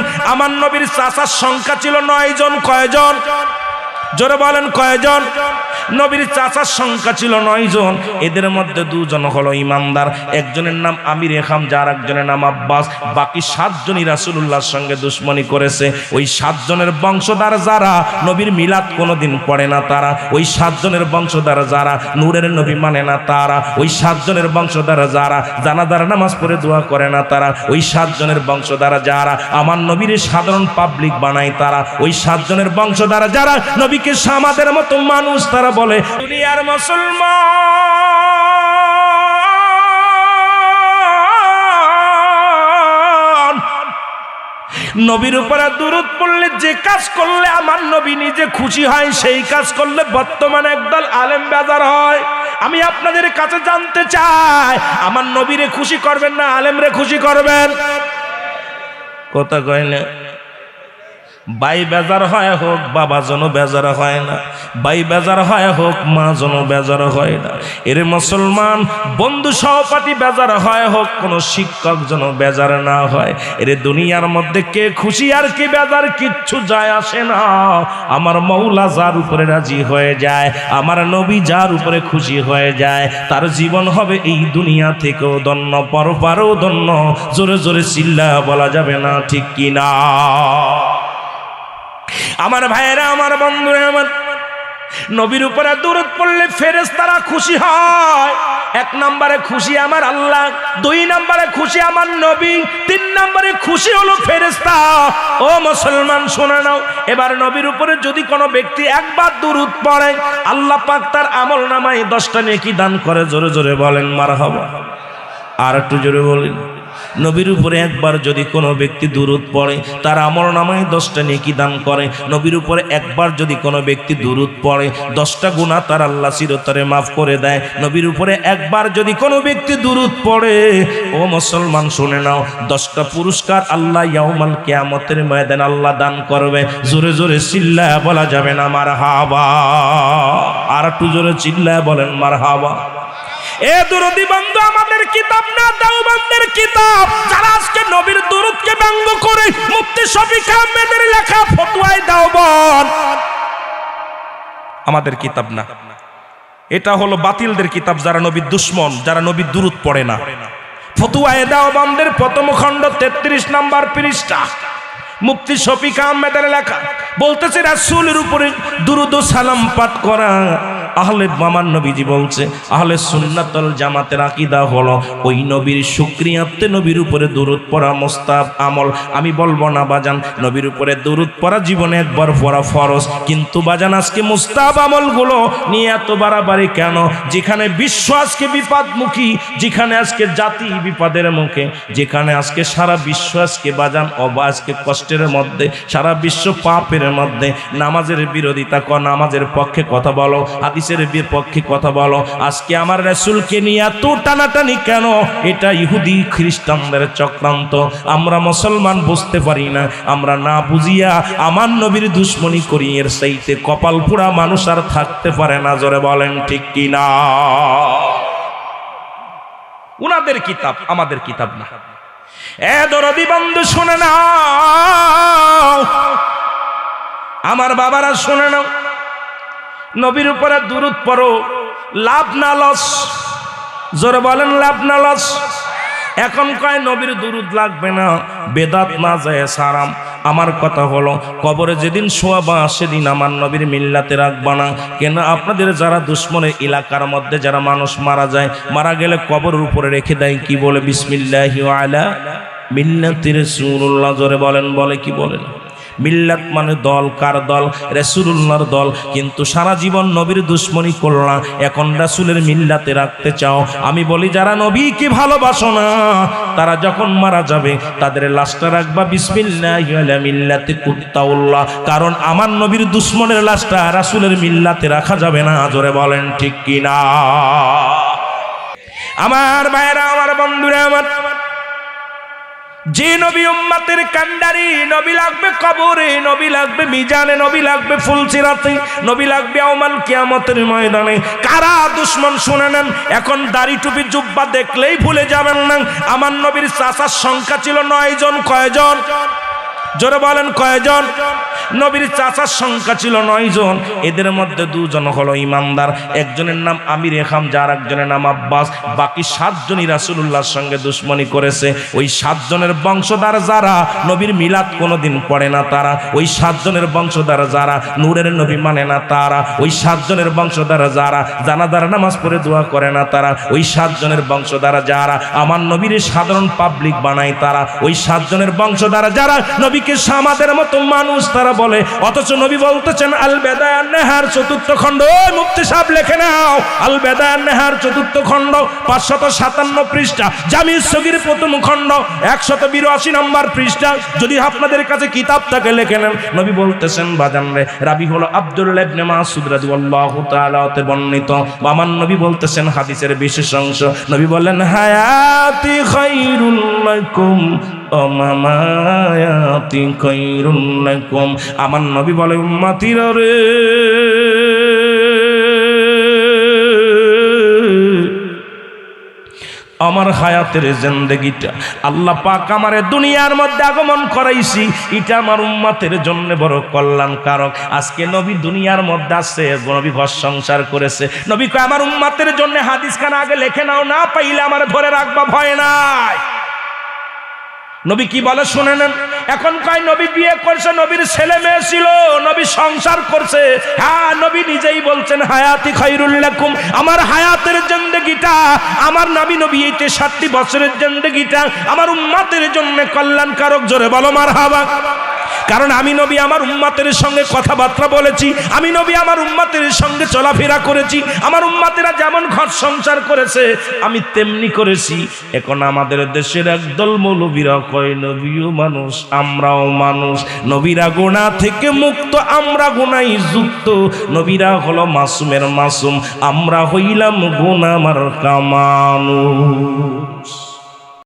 না, আমার নবীর চাচার সংখ্যা ছিল 9 জন। কয়জন? জোরে বলেন কয়জন? নবীর চাচার সংখ্যা ছিল 9 জন। এদের মধ্যে 2 জন হলো ইমানদার, একজনের নাম আমির খাম, যার একজনের নাম আব্বাস। বাকি 7 জনই রাসূলুল্লাহর সঙ্গে দুশমনি করেছে। ওই 7 জনের বংশধর যারা নবীর মিলাদ কোনোদিন পড়ে না তারা, ওই 7 জনের বংশধর যারা নূরের নবী মানে না তারা, ওই 7 জনের বংশধর যারা জানাজার নামাজ পড়ে দোয়া করে না তারা, ওই 7 জনের বংশধর যারা আমার নবীর সাধারণ পাবলিক বানায় তারা, ওই 7 জনের বংশধর যারা নবীকে আমাদের মতো মানুষ, তারা বলে দুনিয়ার মুসলমান। নবীর উপরে দুরূদ পড়লে যে কাজ করলে আমার নবী নিজে খুশি হয়, সেই কাজ করলে বর্তমানে একদল আলেম বেজার হয়। আমি আপনাদের কাছে জানতে চাই, আমার নবীরে খুশি করবেন না আলেমরে খুশি করবেন? কথা কয় না। ভাই বেজার হয় হোক, বাবা যেন বেজার হয় না, ভাই বেজার হয় হোক, মা যেন বেজার হয় না। এর মুসলমান বন্ধু সহপাঠী বেজার হয় হোক, কোনো শিক্ষক যেন বেজার না হয়। এর দুনিয়ার মধ্যে কে খুশি আর কে বেজার কিচ্ছু যায় আসে না। আমার মৌলা যার উপরে রাজি হয়ে যায়, আমার নবী যার উপরে খুশি হয়ে যায়, তার জীবন হবে এই দুনিয়া থেকেও ধন্য, পরপারেও ধন্য। জোরে জোরে চিল্লা বলা যাবে না, ঠিক কিনা? আমার ভাইয়েরা, আমার বন্ধুরা, আমার নবীর উপরে দুরূদ পড়লে ফেরেশতারা খুশি হয়। 1 নম্বরে খুশি আমার আল্লাহ, 2 নম্বরে খুশি আমার নবী, 3 নম্বরে খুশি হলো ফেরেশতা। ও মুসলমান শুনে নাও, এবার নবীর উপরে যদি কোনো ব্যক্তি একবার দুরূদ পড়ে, আল্লাহ পাক তার আমল নামায় 10টা নেকি দান করে। জোরে জোরে বলেন মারহাবা। আর একটু জোরে বলেন। নবীর উপরে একবার যদি কোনো ব্যক্তি দুরূদ পড়ে, তার আমল নামায় 10টা নেকি দান করে। নবীর উপরে একবার যদি কোনো ব্যক্তি দুরূদ পড়ে, 10টা গুনাহ তার আল্লাহ চিরতরে মাফ করে দেয়। নবীর উপরে একবার যদি কোনো ব্যক্তি দুরূদ পড়ে, ও মুসলমান শুনে নাও, 10টা পুরস্কার আল্লাহ ইয়াউমাল কিয়ামতের ময়দানে আল্লাহ দান করবে। জোরে জোরে চিল্লায়া বলা যাবে না মারহাবা? আর একটু জোরে চিল্লায়া বলেন মারহাবা। এ দুরূদি বন্ধু আমাদের কিতাব না, দেওবন্দের কিতাব। যারা আজকে নবীর দুরূদকে ব্যঙ্গ করে মুফতি শফিক আহমেদের লেখা ফতোয়ায়ে দেওবন্দ, আমাদের কিতাব না, এটা হলো বাতিলদের কিতাব, যারা নবীর দুশমন, যারা নবীর দুরূদ পড়ে না। ফতোয়ায়ে দেওবন্দের প্রথম খণ্ড 33 নম্বর পৃষ্ঠা, মুফতি শফিক আহমেদের লেখা। বলতেছে রাসূলের উপরে দুরূদ ও সালাম পাঠ করা আহলে, আমার নবীজি বলছে আহলে সুন্নাতুল জামাতের আকীদা হলো ওই নবীর শুকরিয়াতে নবীর উপরে দুরূদ পড়া মুস্তাহাব আমল। আমি বলবো না বাজান, নবীর উপরে দুরূদ পড়া জীবনে একবার পড়া ফরজ, কিন্তু বাজান আজকে মুস্তাহাব আমলগুলো নিয়ে এত বাড়াবাড়ি কেন? যেখানে বিশ্ব আজকে বিপদমুখী, যেখানে আজকে জাতি বিপদের মুখে, যেখানে আজকে সারা বিশ্ব আজকে বাজান আজকে কষ্টের মধ্যে, সারা বিশ্ব পাপের মধ্যে, নামাজের বিরোধিতা কর, নামাজের পক্ষে কথা বলো, হাদিসের বিপক্ষে কথা বলো। আজকে আমার রাসূলকে নিয়ে এত টানাটানি কেন? এটা ইহুদি খ্রিস্টানদের চক্রান্ত। আমরা মুসলমান বুঝতে পারি না, আমরা না বুঝিয়া আমার নবীর দুশমনি করি। এর চাইতে কপাল পোড়া মানুষ আর থাকতে পারে না। জোরে বলেন ঠিক কিনা? উনাদের কিতাব, আমাদের কিতাব না। এ দরদি বন্ধু শুনে নাও, আমার বাবারা শুনে নাও, নবীর উপরে দুরূদ পড়ো, লাভ না লস? জোরে বলেন লাভ না লস? এখন কয় নবীর দুরূদ লাগবে না, বেদাত না যায় সারাম। আমার কথা হলো, কবরে যেদিন শোয়াবা সেদিন আমার নবীর মিল্লাতে রাখবা না। কেন? আপনাদের যারা দুশমনের এলাকার মধ্যে যারা মানুষ মারা যায়, মারা গেলে কবরের উপরে রেখে দেয় কি বলে? বিসমিল্লাহি ওয়া আলা মিল্লাতি রাসূলুল্লাহ। জোরে বলেন, বলে কি বলেন? মিল্লাত মানে দল, কার দল? রাসূলুল্লাহর দল। কিন্তু সারা জীবন নবীর দুশমনি করলা, এখন রাসূলের মিল্লাতে রাখতে চাও। আমি বলি যারা নবীকে ভালোবাসো না, তারা যখন মারা যাবে তাদের লাশটা রাখবা বিসমিল্লাহি আলা মিল্লাতি কুত্তাউল্লাহ। কারণ আমার নবীর দুশমনের লাশটা রাসূলের মিল্লাতে রাখা যাবে না। জোরে বলেন ঠিক কিনা? আমার ভাইরা, আমার বন্ধুরা, আমার যে নবী উম্মতের কান্ডারি, নবী লাগবে কবরে, নবী লাগবে মিজানে, নবী লাগবে ফুলসিরাতে, নবী লাগবে ইয়াউমাল কিয়ামতের ময়দানে। কারা দুশমন শুনে নেন। এখন দাড়ি টুপি জুব্বা দেখলেই ভুলে যাবেন না, আমার নবীর চাচার সংখ্যা ছিল 9 জন। কয়জন? জোরে বলেন কয়জন? নবীর চাচার সংখ্যা ছিল 9 জন। এদের মধ্যে 2 জন হলো ইমানদার, একজনের নাম আমির হামজা আর একজনের নাম আব্বাস। বাকি 7 জনই রাসূলুল্লাহর সঙ্গে দুশমনি করেছে। ওই 7 জনের বংশধর যারা নবীর মিলাদ কোনোদিন পড়ে না তারা, ওই 7 জনের বংশধর যারা নূরের নবী মানে না তারা, ওই 7 জনের বংশধর যারা জানাজার নামাজ পড়ে দোয়া করে না তারা, ওই 7 জনের বংশধর যারা আমার নবীর সাধারণ পাবলিক বানায় তারা, ওই 7 জনের বংশধর যারা নবীকে আমাদের মতো মানুষ তারা বলে। অথচ নবী বলতেছেন আল বেদায়ান নেহার 4th খণ্ড, ওই মুফতি সাহেব লিখে নাও, আল বেদায়ান নেহার 4th খণ্ড 557 পৃষ্ঠা, জামি সগীর 1ম খণ্ড 182 নম্বর পৃষ্ঠা। যদি আপনাদের কাছে কিতাব থাকে লিখে নেন। নবী বলতেছেন বাজান রে, রাবি হলো আব্দুল্লাহ ইবনে মাসউদ রাদিয়াল্লাহু তাআলা তে বর্ণিত। আমার নবী বলতেছেন হাদিসের বিশেষ অংশ, নবী বলেন হায়াতি খায়রুল লাকুম ওয়া মামায়াতি খায়রুল লাকুম। আমার নবী বলে উম্মতিরা রে, আমার হায়াতের জিন্দেগিটা আল্লাহ পাক আমারে দুনিয়ার মধ্যে আগমন করাইছি, এটা আমার উম্মতের জন্য বড় কল্যাণকারক। আজকে নবী দুনিয়ার মধ্যে আসছে, নবী ঘর সংসার করেছে। নবী কয় আমার উম্মতের জন্য হাদিস খানা আগে লিখে নাও, না পাইলে আমার ধরে রাখবা, ভয় নাই। নবী কি বলে শুনে নেন। এখন কয় নবী বিয়ে করছে, নবীর ছেলে মেয়ে ছিল, নবী সংসার করছে। হ্যাঁ, নবী নিজেই বলছেন হায়াতি খায়রুল লাকুম, আমার হায়াতের জিন্দেগিটা, আমার নবী 60 বছরের জিন্দেগিটা আমার উম্মতের জন্য কল্যাণকারক। জোরে বলো মারহাবা। কারণ আমি নবী আমার উম্মতের সঙ্গে কথাবার্তা বলেছি, আমি নবী আমার উম্মতের সঙ্গে চলাফেরা করেছি, আমার উম্মতেরা যেমন ঘর সংসার করেছে আমি তেমনি করেছি। এখন আমাদের দেশের একদল মৌলবীরা কয় নবীও মানুষ আমরাও মানুষ, নবীরা গুনাহ থেকে মুক্ত আমরা গুনাই যুক্ত, নবীরা হলো মাসুমের মাসুম আমরা হইলাম গুনাহ মার্কা মানুষ।